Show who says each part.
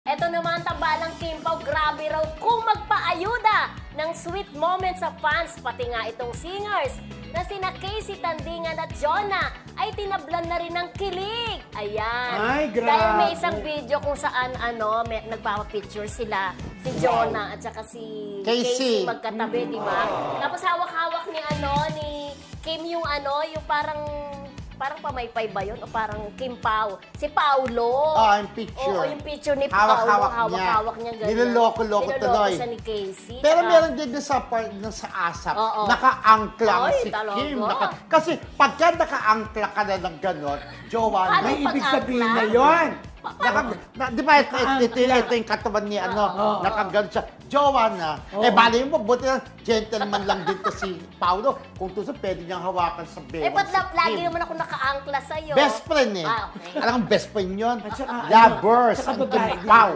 Speaker 1: Eto naman, tambalang Kim Pao, grabe raw kung magpaayuda ng sweet moment sa fans, pati nga itong singers na sina Casey Tandingan at Jonah ay tinablan na rin ng kilig. Ayan.
Speaker 2: Ay, grabe.
Speaker 1: Dahil may isang video kung saan nagpapapicture sila, si Jonah at saka si Casey magkatabi, di ba? Tapos hawak-hawak ni Kim yung yung parang pamaypay ba yun? O parang Kim Pao? Si Paulo.
Speaker 2: Yung picture.
Speaker 1: Oo, yung picture ni Paulo. Hawak-hawak niya ganyan.
Speaker 2: Niloloko-loko tuloy.
Speaker 1: Siya ni Casey.
Speaker 2: Pero meron din sa part ng sa ASAP, naka-angkla si Kim. Kasi pagka naka-angkla ka na ng gano'n, jowa,
Speaker 1: May
Speaker 2: ibig sabihin na yun. Di ba ito yung katawan ni nakagano'n siya. Jowa na. Bali mo, buti na gentleman lang din to si Paulo. Kung tuso, pwede niyang hawakan sa bewang
Speaker 1: ba't
Speaker 2: si
Speaker 1: lagi
Speaker 2: Kim.
Speaker 1: naman ako naka-angkla sa'yo?
Speaker 2: Best friend
Speaker 1: Okay.
Speaker 2: Alam mo, best friend yun.
Speaker 3: At saka,
Speaker 2: Lovers.
Speaker 3: saka babae.
Speaker 2: Pao.